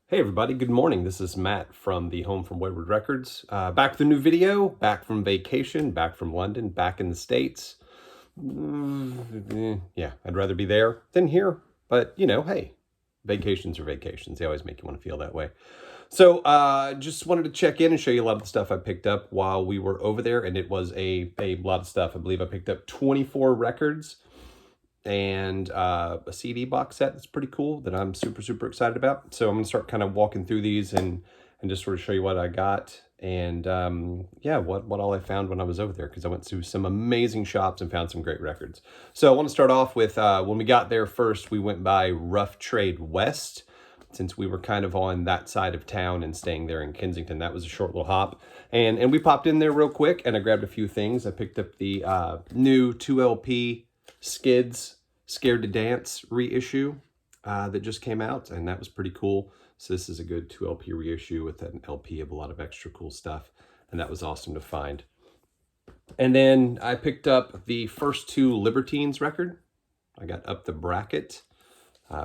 Hey everybody, good morning. This is Matt from the Home from Wayward Records. Back with a new video, back from vacation, back from London, back in the States. Yeah, I'd rather be there than here, but hey, vacations are vacations. They always make you want to feel that way. So just wanted to check in and show you a lot of the stuff I picked up while we were over there, and it was a lot of stuff. I believe I picked up 24 records and a CD box set that's pretty cool that I'm super excited about. So I'm gonna start kind of walking through these and just sort of show you what I got and yeah, what all I found when I was over there, because I went to some amazing shops and found some great records. So I want to start off with when we got there first, we went by Rough Trade West, since we were kind of on that side of town and staying there in Kensington. That was a short little hop. And we popped in there real quick and I grabbed a few things. I picked up the new 2LP Skids Scared to Dance reissue that just came out, and that was pretty cool. So this is a good 2LP reissue with an LP of a lot of extra cool stuff, and that was awesome to find. And then I picked up the first two Libertines record. I got Up the Bracket,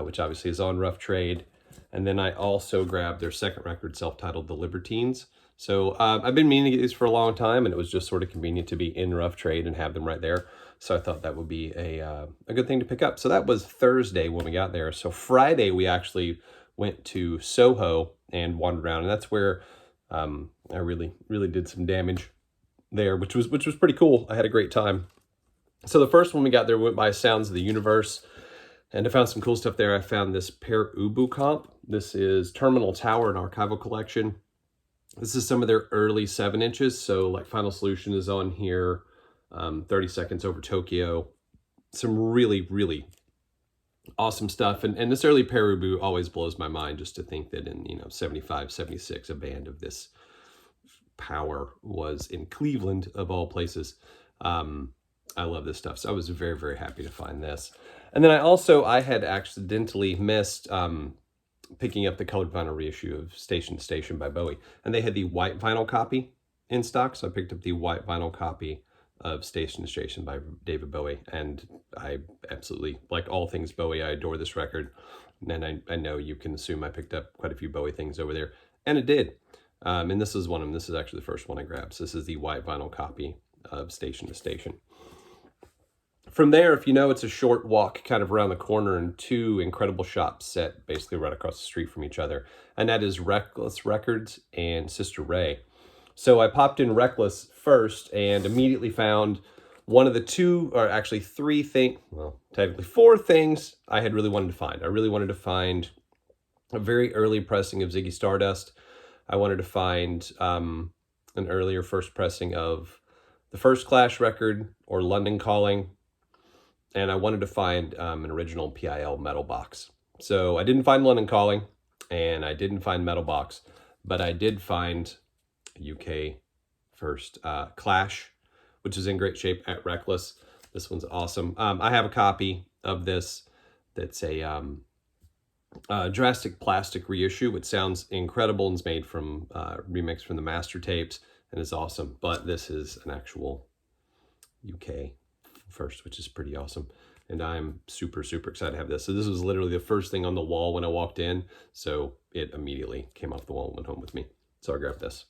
which obviously is on Rough Trade. And then I also grabbed their second record, self-titled The Libertines. So I've been meaning to get these for a long time, and it was just sort of convenient to be in Rough Trade and have them right there. So I thought that would be a good thing to pick up. So that was Thursday when we got there. So Friday we actually went to Soho and wandered around, and that's where I really did some damage there, which was pretty cool. I had a great time. So the first one we got there, we went by Sounds of the Universe, and I found some cool stuff there. I found this Per Ubu comp. This is Terminal Tower, an archival collection. This is some of their early 7-inches. So like Final Solution is on here. 30 Seconds Over Tokyo. Some really awesome stuff. And this early Per Ubu always blows my mind, just to think that in 75, 76, a band of this power was in Cleveland, of all places. I love this stuff. So I was very happy to find this. And then I had accidentally missed picking up the colored vinyl reissue of Station to Station by Bowie. And they had the white vinyl copy in stock. So I picked up the white vinyl copy of Station to Station by David Bowie. And I absolutely, like all things Bowie, I adore this record. And I know you can assume I picked up quite a few Bowie things over there. And it did. And this is one of them. This is actually the first one I grabbed. So this is the white vinyl copy of Station to Station. From there, if you know, it's a short walk kind of around the corner, and two incredible shops set basically right across the street from each other. And that is Reckless Records and Sister Ray. So I popped in Reckless first and immediately found one of the two, or actually three things, well, technically four things I had really wanted to find. I really wanted to find a very early pressing of Ziggy Stardust. I wanted to find an earlier first pressing of the first Clash record, or London Calling. And I wanted to find an original PIL metal box. So I didn't find London Calling, and I didn't find Metal Box, but I did find UK first Clash, which is in great shape at Reckless. This one's awesome. I have a copy of this that's a Drastic Plastic reissue. It sounds incredible and is made from remix from the master tapes and is awesome, but this is an actual UK first, which is pretty awesome. And I'm super excited to have this. So this was literally the first thing on the wall when I walked in. So it immediately came off the wall and went home with me. So I grabbed this.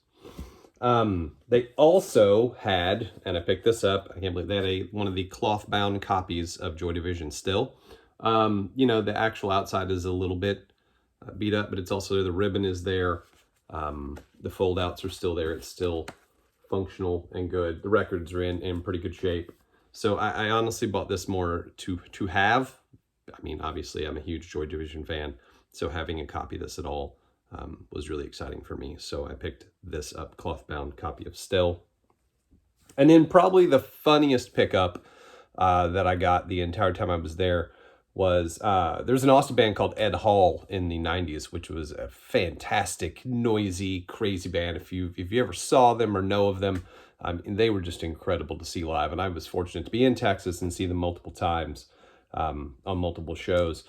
They also had, and I picked this up, I can't believe they had one of the cloth bound copies of Joy Division still. The actual outside is a little bit beat up, but it's also, the ribbon is there. The fold outs are still there. It's still functional and good. The records are in pretty good shape. So I honestly bought this more to have. I mean, obviously I'm a huge Joy Division fan, so having a copy of this at all was really exciting for me. So I picked this up, cloth bound copy of Still. And then probably the funniest pickup that I got the entire time I was there was there's an Austin band called Ed Hall in the 90s, which was a fantastic, noisy, crazy band. If you ever saw them or know of them, they were just incredible to see live. And I was fortunate to be in Texas and see them multiple times on multiple shows.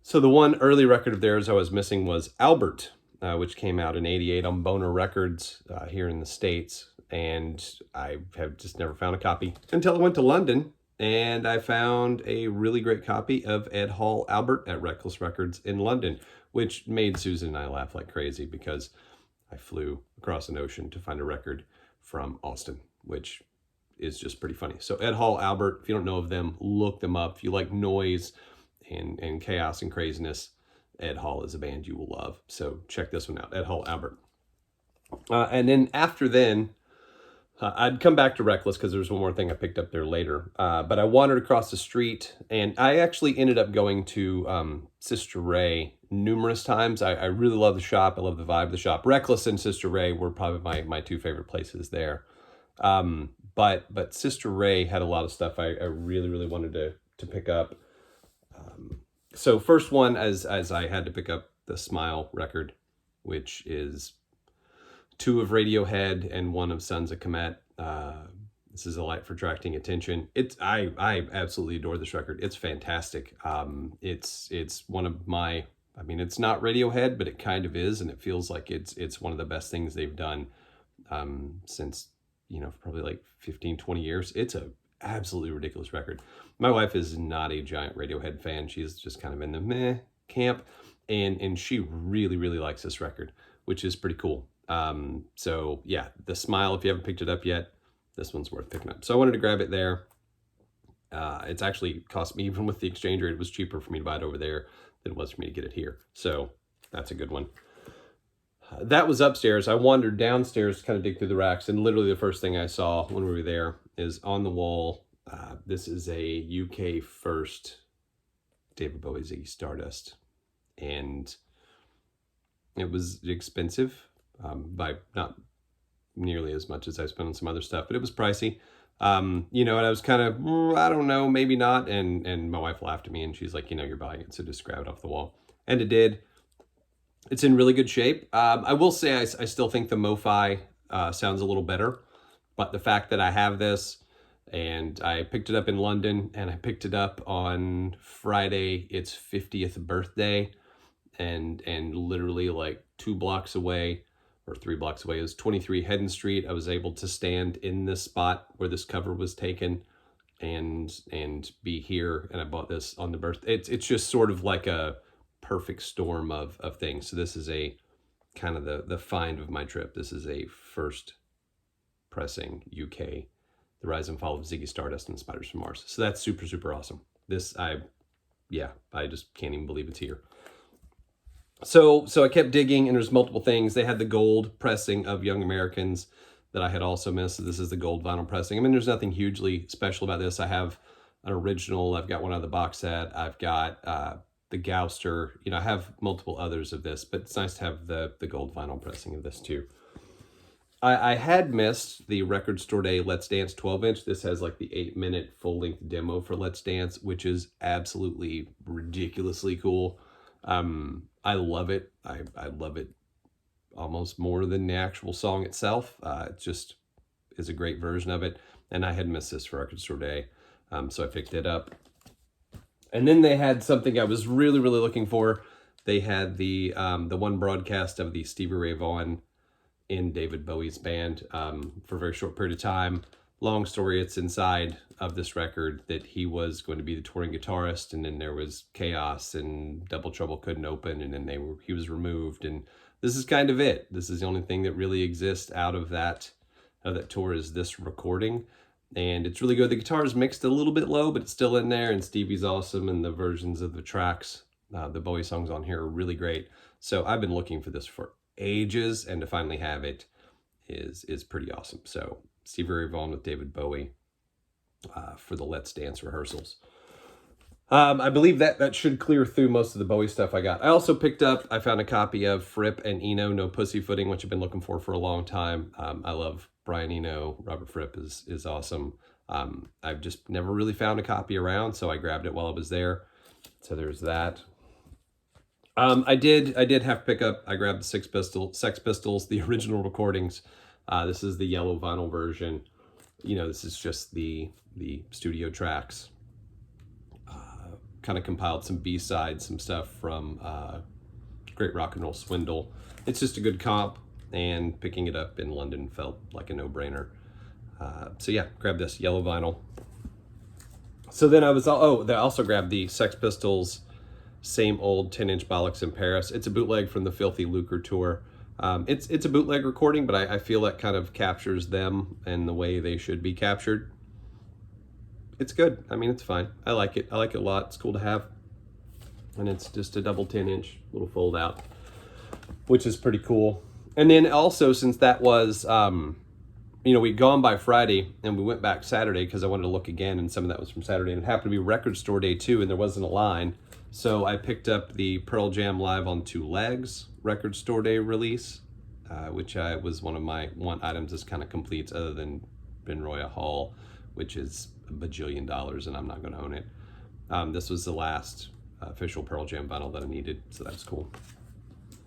So the one early record of theirs I was missing was Albert, which came out in '88 on Boner Records here in the States. And I have just never found a copy until I went to London, and I found a really great copy of Ed Hall Albert at Reckless Records in London, which made Susan and I laugh like crazy because I flew across an ocean to find a record from Austin, which is just pretty funny. So Ed Hall, Albert, if you don't know of them, look them up. If you like noise and chaos and craziness, Ed Hall is a band you will love. So check this one out, Ed Hall, Albert. And then after then, I'd come back to Reckless because there's one more thing I picked up there later. But I wandered across the street, and I actually ended up going to Sister Ray numerous times. I really love the shop. I love the vibe of the shop. Reckless and Sister Ray were probably my two favorite places there. But Sister Ray had a lot of stuff I really, really wanted to pick up. So first one, as I had to pick up the Smile record, which is 2 of Radiohead and 1 of Sons of Kemet. This is a light for attracting attention. I absolutely adore this record. It's fantastic. It's one of my, I mean, it's not Radiohead, but it kind of is, and it feels like it's one of the best things they've done since, probably like 15, 20 years. It's a absolutely ridiculous record. My wife is not a giant Radiohead fan. She's just kind of in the meh camp, and she really, really likes this record, which is pretty cool. So yeah, the Smile, if you haven't picked it up yet, this one's worth picking up. So I wanted to grab it there. It's actually cost me, even with the exchange rate, it was cheaper for me to buy it over there than it was for me to get it here. So that's a good one. That was upstairs. I wandered downstairs to kind of dig through the racks, and literally the first thing I saw when we were there is on the wall. This is a UK first David Bowie Ziggy Stardust, and it was expensive. By not nearly as much as I spent on some other stuff, but it was pricey. And I was kind of, I don't know, maybe not. And my wife laughed at me and she's like, you're buying it, so just grab it off the wall. And it did. It's in really good shape. I will say I still think the MoFi sounds a little better, but the fact that I have this, and I picked it up in London, and I picked it up on Friday, its 50th birthday, and literally like 2 blocks away, or 3 blocks away, is 23 Hedden Street. I was able to stand in this spot where this cover was taken and be here. And I bought this on the birthday. It's just sort of like a perfect storm of things. So this is a kind of the find of my trip. This is a first pressing UK, The Rise and Fall of Ziggy Stardust and Spiders from Mars. So that's super, super awesome. This, I just can't even believe it's here. So I kept digging, and there's multiple things. They had the gold pressing of Young Americans that I had also missed. So this is the gold vinyl pressing. I mean, there's nothing hugely special about this. I have an original. I've got one out of the box set. I've got the Gouster. I have multiple others of this, but it's nice to have the gold vinyl pressing of this too. I had missed the Record Store Day Let's Dance 12-inch. This has like the 8-minute full-length demo for Let's Dance, which is absolutely ridiculously cool. I love it. I love it almost more than the actual song itself. It just is a great version of it. And I had missed this for Record Store Day, so I picked it up. And then they had something I was really, really looking for. They had the one broadcast of the Stevie Ray Vaughan in David Bowie's band for a very short period of time. Long story, it's inside of this record that he was going to be the touring guitarist, and then there was chaos and Double Trouble couldn't open, and then he was removed, and this is kind of it. This is the only thing that really exists out of that tour, is this recording, and it's really good. The guitar is mixed a little bit low, but it's still in there, and Stevie's awesome, and the versions of the tracks, the Bowie songs on here are really great. So I've been looking for this for ages, and to finally have it is pretty awesome. So Stevie Ray Vaughan with David Bowie for the Let's Dance rehearsals. I believe that should clear through most of the Bowie stuff I got. I also I found a copy of Fripp and Eno, No Pussyfooting, which I've been looking for a long time. I love Brian Eno. Robert Fripp is awesome. I've just never really found a copy around, so I grabbed it while I was there. So there's that. I did have to pick up, I grabbed the Sex Pistols, the original recordings. This is the yellow vinyl version. This is just the studio tracks. Kind of compiled some B-sides, some stuff from Great Rock and Roll Swindle. It's just a good comp, and picking it up in London felt like a no-brainer. So yeah, grab this yellow vinyl. So then I also grabbed the Sex Pistols Same Old 10-Inch Bollocks in Paris. It's a bootleg from the Filthy Lucre tour. It's a bootleg recording, but I feel that kind of captures them and the way they should be captured. It's good. I mean, it's fine. I like it. I like it a lot. It's cool to have. And it's just a double 10-inch little fold out, which is pretty cool. And then also, since that was, we'd gone by Friday and we went back Saturday because I wanted to look again, and some of that was from Saturday, and it happened to be record store day too, and there wasn't a line. So I picked up the Pearl Jam Live on Two Legs record store day release, which was one of my want items this kind of completes, other than Benroya Hall, which is $1 bajillion and I'm not going to own it. This was the last official Pearl Jam vinyl that I needed, so that's cool.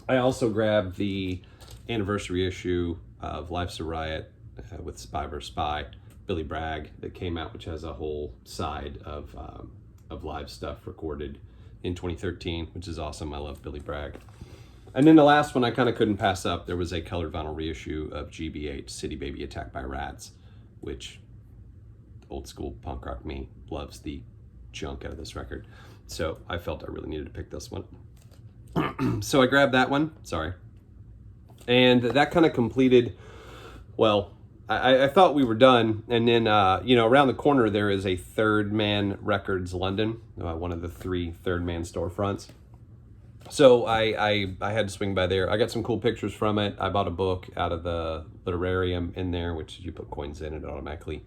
I also grabbed the anniversary issue of Life's a Riot with Spy vs. Spy, Billy Bragg, that came out, which has a whole side of live stuff recorded in 2013, which is awesome. I love Billy Bragg. And then the last one I kind of couldn't pass up. There was a colored vinyl reissue of GBH, City Baby Attacked by Rats, which old school punk rock me loves the junk out of this record. So I felt I really needed to pick this one. So I grabbed that one, sorry. And that kind of completed, well, I thought we were done. And then, around the corner there is a Third Man Records London, one of the 3 Third Man storefronts. So I had to swing by there. I got some cool pictures from it. I bought a book out of the literarium in there, which you put coins in, it automatically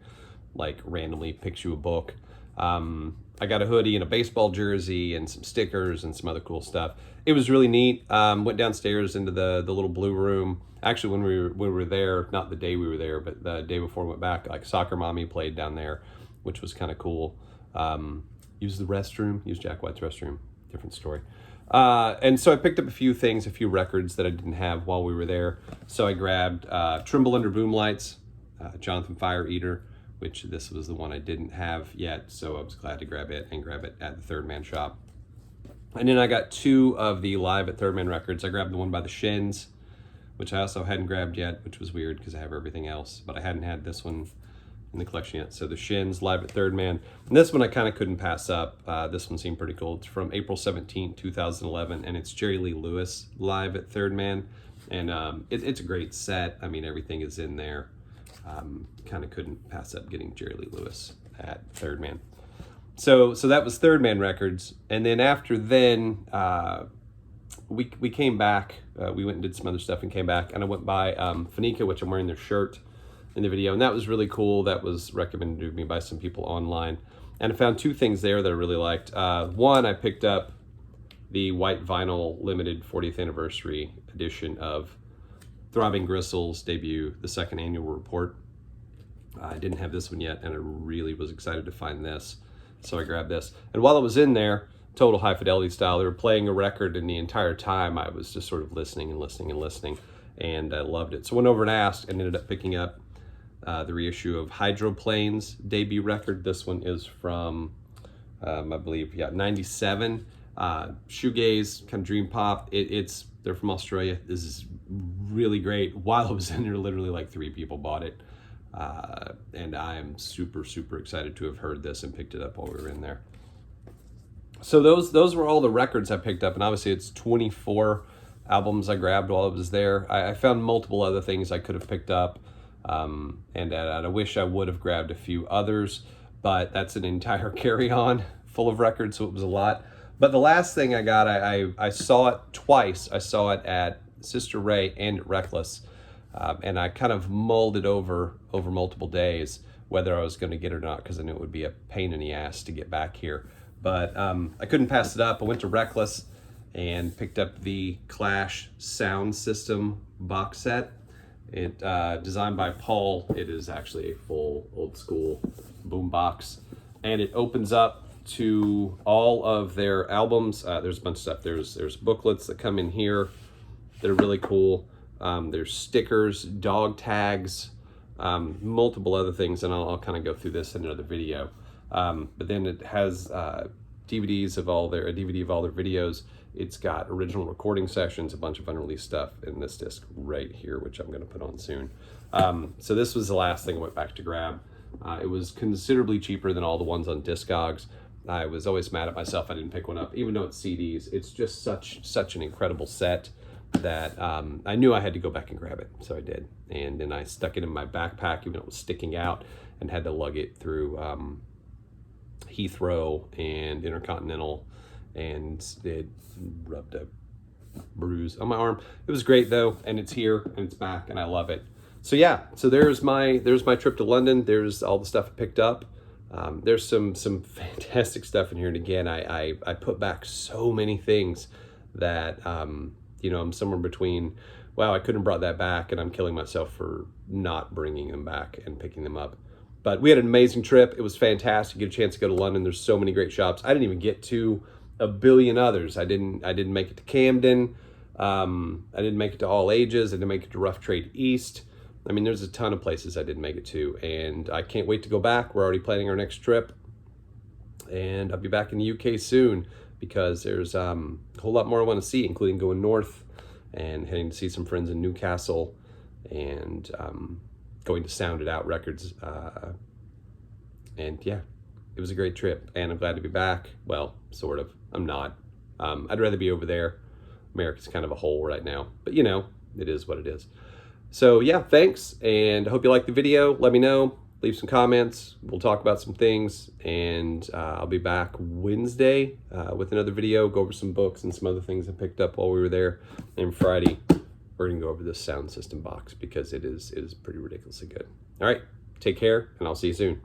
randomly picks you a book. I got a hoodie and a baseball jersey and some stickers and some other cool stuff. It was really neat. Went downstairs into the little blue room. Actually, when we were there, not the day we were there, but the day before we went back, Soccer Mommy played down there, which was kind of cool. Used the restroom, used Jack White's restroom, different story. And so I picked up a few things, a few records that I didn't have while we were there. So I grabbed Tremble Under Boomlights, Jonathan Fire Eater, which this was the one I didn't have yet, so I was glad to grab it at the Third Man shop. And then I got 2 of the Live at Third Man records. I grabbed the one by the Shins, which I also hadn't grabbed yet, which was weird because I have everything else, but I hadn't had this one in the collection yet. So the Shins, Live at Third Man. And this one I kind of couldn't pass up. This one seemed pretty cool. It's from April 17, 2011, and it's Jerry Lee Lewis, Live at Third Man. And it's a great set. I mean, everything is in there. Kind of couldn't pass up getting Jerry Lee Lewis at Third Man. So that was Third Man Records. And then after then, we came back. We went and did some other stuff and came back. And I went by Fanica, which I'm wearing their shirt in the video. And that was really cool. That was recommended to me by some people online. And I found 2 things there that I really liked. One, I picked up the white vinyl limited 40th anniversary edition of Throbbing Gristle's debut, the 2nd annual report. I didn't have this one yet, and I really was excited to find this. So I grabbed this. And while I was in there, total high fidelity style, they were playing a record, and the entire time I was just sort of listening and listening and listening, and I loved it. So I went over and asked, and ended up picking up the reissue of Hydroplane's debut record. This one is from, I believe, 97. Shoegaze, kind of dream pop. They're from Australia. This is really great. While I was in there, literally 3 people bought it. And I am super, super excited to have heard this and picked it up while we were in there. So those were all the records I picked up, and obviously it's 24 albums I grabbed while I was there. I found multiple other things I could have picked up, and I wish I would have grabbed a few others, but that's an entire carry-on full of records, so it was a lot. But the last thing I got, I saw it twice. I saw it at Sister Ray and at Reckless, and I kind of mulled it over multiple days, whether I was going to get it or not, because I knew it would be a pain in the ass to get back here. But I couldn't pass it up. I went to Reckless and picked up the Clash Sound System box set. It designed by Paul. It is actually a full old school boom box, and it opens up to all of their albums. There's a bunch of stuff. There's booklets that come in here that are really cool. There's stickers, dog tags, multiple other things, and I'll kind of go through this in another video. But then it has DVD of all their videos. It's got original recording sessions, a bunch of unreleased stuff, and this disc right here, which I'm going to put on soon. So this was the last thing I went back to grab. It was considerably cheaper than all the ones on Discogs, I was always mad at myself I didn't pick one up, even though it's CDs. It's just such an incredible set that I knew I had to go back and grab it, so I did. And then I stuck it in my backpack, even though it was sticking out, and had to lug it through Heathrow and Intercontinental, and it rubbed a bruise on my arm. It was great though, and it's here and it's back, and I love it. So yeah, so there's my trip to London. There's all the stuff I picked up. There's some fantastic stuff in here, and again, I put back so many things that you know, I'm somewhere between, wow, I couldn't have brought that back, and I'm killing myself for not bringing them back and picking them up. But we had an amazing trip. It was fantastic. You get a chance to go to London. There's so many great shops. I didn't even get to a billion others. I didn't make it to Camden. I didn't make it to All Ages. I didn't make it to Rough Trade East. I mean, there's a ton of places I didn't make it to, and I can't wait to go back. We're already planning our next trip, and I'll be back in the UK soon because there's a whole lot more I want to see, including going north and heading to see some friends in Newcastle, and going to Sound It Out Records. And yeah, it was a great trip, and I'm glad to be back. Well, sort of. I'm not. I'd rather be over there. America's kind of a hole right now, but you know, it is what it is. So yeah, thanks, and I hope you liked the video. Let me know, leave some comments. We'll talk about some things, and I'll be back Wednesday with another video, go over some books and some other things I picked up while we were there. And Friday, we're gonna go over this sound system box because it is pretty ridiculously good. All right, take care, and I'll see you soon.